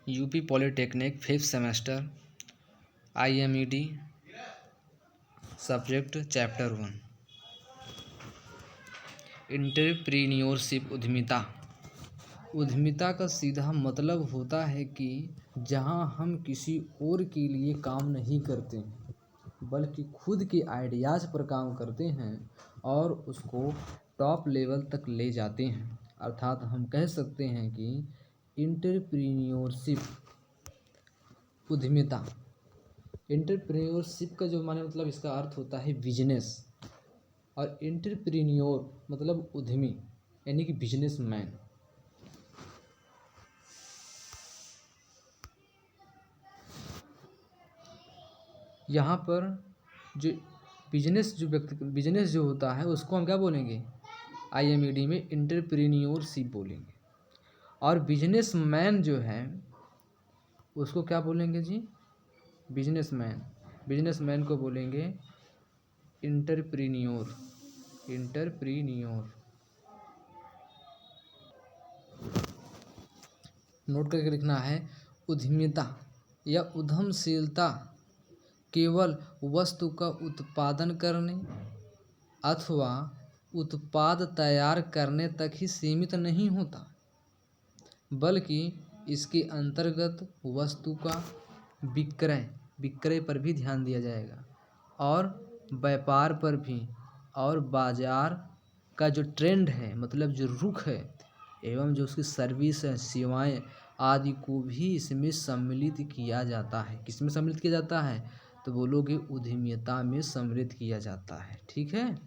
UP polytechnic 5th semester IMED subject chapter 1 entrepreneurship उद्यमिता। उद्यमिता का सीधा मतलब होता है कि जहां हम किसी और के लिए काम नहीं करते बल्कि खुद के आइडियाज़ पर काम करते हैं और उसको टॉप लेवल तक ले जाते हैं। अर्थात हम कह सकते हैं कि एंटरप्रेन्योरशिप उद्यमिता। एंटरप्रेन्योरशिप का जो माने मतलब इसका अर्थ होता है बिजनेस, और एंटरप्रेन्योर मतलब उद्यमी यानी कि बिजनेसमैन। यहाँ पर जो बिजनेस जो होता है उसको हम क्या बोलेंगे, IMED में एंटरप्रेन्योरशिप बोलेंगे। और बिजनेसमैन जो है उसको क्या बोलेंगे जी, बिजनेसमैन को बोलेंगे एंटरप्रेन्योर। नोट करके लिखना है, उद्यमिता या उद्यमशीलता केवल वस्तु का उत्पादन करने अथवा उत्पाद तैयार करने तक ही सीमित नहीं होता, बल्कि इसके अंतर्गत वस्तु का विक्रय पर भी ध्यान दिया जाएगा और व्यापार पर भी, और बाजार का जो ट्रेंड है मतलब जो रुख है एवं जो उसकी सर्विस है, सेवाएं आदि को भी इसमें सम्मिलित किया जाता है। किसमें सम्मिलित किया जाता है तो बोलोगे उद्यमिता में सम्मिलित किया जाता है। ठीक है,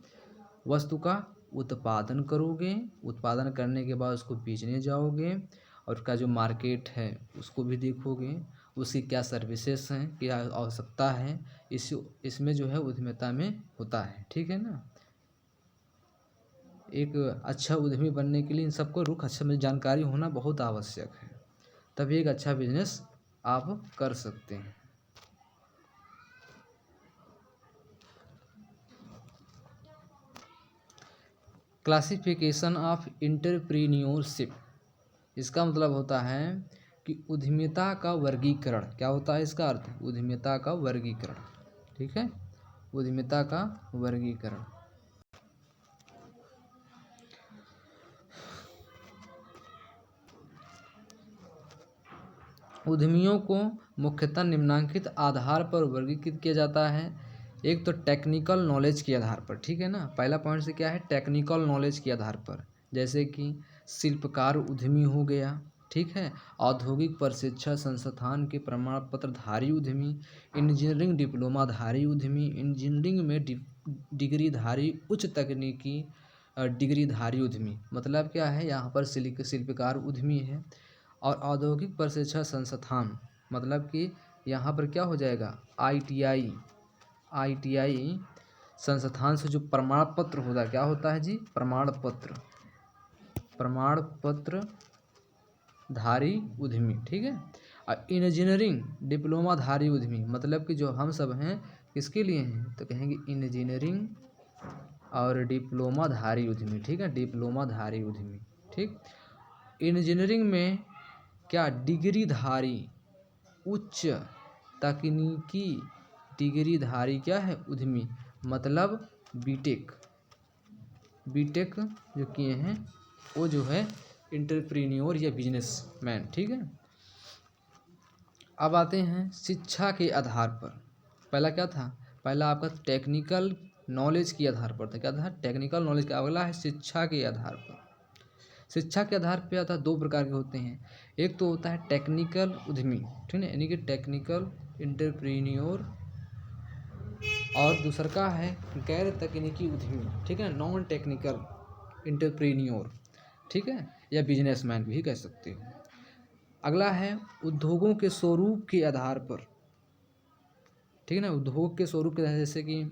वस्तु का उत्पादन करोगे, उत्पादन करने के बाद उसको बेचने जाओगे और उसका जो मार्केट है उसको भी देखोगे, उसकी क्या सर्विसेज हैं, क्या आवश्यकता है, इसमें जो है उद्यमिता में होता है। ठीक है ना। एक अच्छा उद्यमी बनने के लिए इन सबको रुख अच्छा में जानकारी होना बहुत आवश्यक है, तभी एक अच्छा बिजनेस आप कर सकते हैं। क्लासिफिकेशन ऑफ एंटरप्रेन्योरशिप, इसका मतलब होता है कि उद्यमिता का वर्गीकरण। क्या होता है इसका अर्थ, उद्यमिता का वर्गीकरण। ठीक है, उद्यमिता का वर्गीकरण। उद्यमियों को मुख्यतः निम्नलिखित आधार पर वर्गीकृत किया जाता है। एक तो टेक्निकल नॉलेज के आधार पर। ठीक है ना, पहला पॉइंट से क्या है, टेक्निकल नॉलेज के आधार पर, जैसे कि शिल्पकार उद्यमी हो गया। ठीक है, औद्योगिक प्रशिक्षण संस्थान के प्रमाण पत्रधारी उद्यमी, इंजीनियरिंग डिप्लोमाधारी उद्यमी, इंजीनियरिंग में डिग्रीधारी उच्च तकनीकी डिग्रीधारी उद्यमी। मतलब क्या है, यहाँ पर शिल्पकार उद्यमी है। और औद्योगिक प्रशिक्षण संस्थान मतलब कि यहाँ पर क्या हो जाएगा, ITI संस्थान से जो प्रमाण पत्र होता है, क्या होता है जी, प्रमाण पत्र धारी उद्यमी। ठीक है, और इंजीनियरिंग डिप्लोमाधारी उद्यमी मतलब कि जो हम सब हैं किसके लिए हैं तो कहेंगे इंजीनियरिंग और डिप्लोमाधारी उद्यमी। ठीक है, डिप्लोमाधारी उद्यमी। ठीक, इंजीनियरिंग में क्या, डिग्रीधारी उच्च तकनीकी डिग्रीधारी क्या है उद्यमी, मतलब बीटेक जो किए हैं वो जो है एंटरप्रेन्योर या बिजनेसमैन। ठीक है, अब आते हैं शिक्षा के आधार पर। पहला क्या था, पहला आपका टेक्निकल नॉलेज के आधार पर था। क्या था, टेक्निकल नॉलेज का। अगला है शिक्षा के आधार पर। शिक्षा के आधार पर आता है, दो प्रकार के होते हैं। एक तो होता है टेक्निकल उद्यमी, ठीक है, यानी कि टेक्निकल एंटरप्रेन्योर, और दूसरा का है गैर तकनीकी उद्यमी। ठीक है, नॉन टेक्निकल एंटरप्रेन्योर। ठीक है, या बिजनेसमैन भी कह सकते हो। अगला है उद्योगों के स्वरूप के आधार पर। ठीक है ना, उद्योग के स्वरूप के आधार, जैसे कि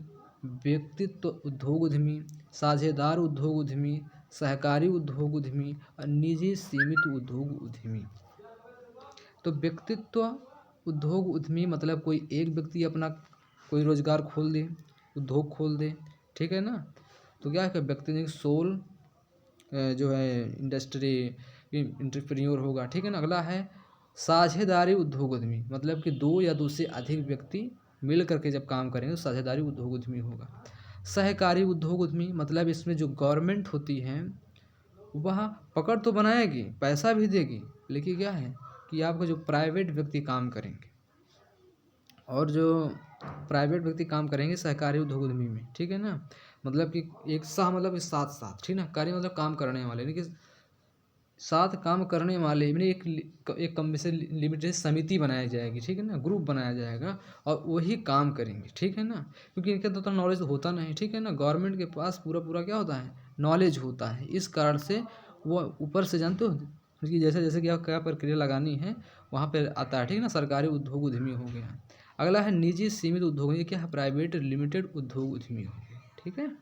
व्यक्तित्व उद्योग उद्यमी, साझेदार उद्योग उद्यमी, सहकारी उद्योग उद्यमी और निजी सीमित उद्योग उद्यमी। तो व्यक्तित्व उद्योग उद्यमी मतलब कोई एक व्यक्ति अपना कोई रोजगार खोल दे, उद्योग खोल दे। ठीक है ना, तो क्या है, व्यक्ति सोल जो है इंडस्ट्री एंटरप्रेन्योर होगा। ठीक है ना। अगला है साझेदारी उद्योग उद्यमी, मतलब कि दो या दो से अधिक व्यक्ति मिल करके जब काम करेंगे तो साझेदारी उद्योग उद्यमी होगा। सहकारी उद्योग उद्यमी, मतलब इसमें जो गवर्नमेंट होती है वह पकड़ तो बनाएगी, पैसा भी देगी, लेकिन क्या है कि आपका जो प्राइवेट व्यक्ति काम करेंगे, और जो प्राइवेट व्यक्ति काम करेंगे सहकारी उद्योग उद्यमी में, ठीक है ना। मतलब कि एक साथ, मतलब इस साथ साथ, ठीक ना, कार्य मतलब काम करने वाले, लेकिन साथ काम करने वाले में एक कम से लिमिटेड समिति बनाई जाएगी, ठीक है ना, ग्रुप बनाया जाएगा और वही काम करेंगे, ठीक है ना। क्योंकि इनके तो नॉलेज होता नहीं, ठीक है ना, गवर्नमेंट के पास पूरा पूरा क्या होता है, नॉलेज होता है। इस कारण से वो ऊपर से जानते हो कि जैसे जैसे क्या क्या प्रक्रिया लगानी है वहाँ पर आता है, ठीक है ना। सरकारी उद्योग उद्यमी हो गया। अगला है निजी सीमित उद्योग, ये क्या है, प्राइवेट लिमिटेड उद्योग उद्यमी हो गया, ठीक है।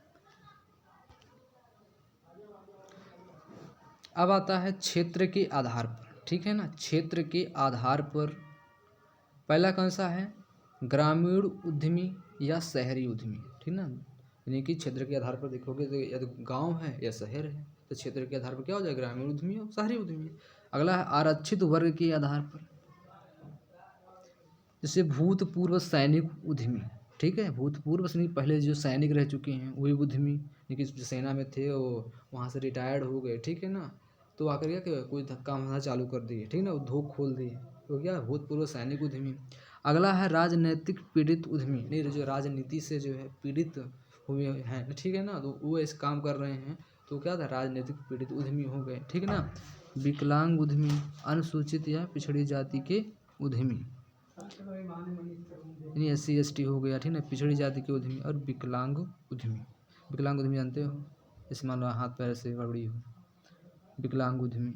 अब आता है क्षेत्र के आधार पर, ठीक है ना। क्षेत्र के आधार पर पहला कौन सा है, ग्रामीण उद्यमी या शहरी उद्यमी, ठीक ना। यानी कि क्षेत्र के आधार पर देखोगे तो या तो गांव है या शहर है, तो क्षेत्र के आधार पर क्या हो जाएगा, ग्रामीण उद्यमी और शहरी उद्यमी। अगला है आरक्षित वर्ग के आधार पर, जैसे भूतपूर्व सैनिक उद्यमी, ठीक है। भूतपूर्व सैनिक, पहले जो सैनिक रह चुके हैं वही उद्यमी, लेकिन जो सेना में थे वो वहाँ से रिटायर्ड हो गए, ठीक है ना। तो आकर क्या कि कोई धक्का धंधा चालू कर दिए, ठीक है ना, उद्योग खोल दिए, तो क्या भूतपूर्व सैनिक उद्यमी। अगला है राजनैतिक पीड़ित उद्यमी, नहीं जो राजनीति से जो है पीड़ित हुए हैं, ठीक है ना, तो वो इस काम कर रहे हैं, तो क्या था, राजनीतिक पीड़ित उद्यमी हो गए, ठीक है ना। विकलांग उद्यमी, अनुसूचित या पिछड़ी जाति के उद्यमी, यानी SC ST हो गया, ठीक है ना, पिछड़ी जाति के उद्यमी। और विकलांग उद्यमी, विकलांग उद्यमी जानते हो, जैसे मान लो हाथ पैर से गड़बड़ी हो, विकलांग उद्यमी।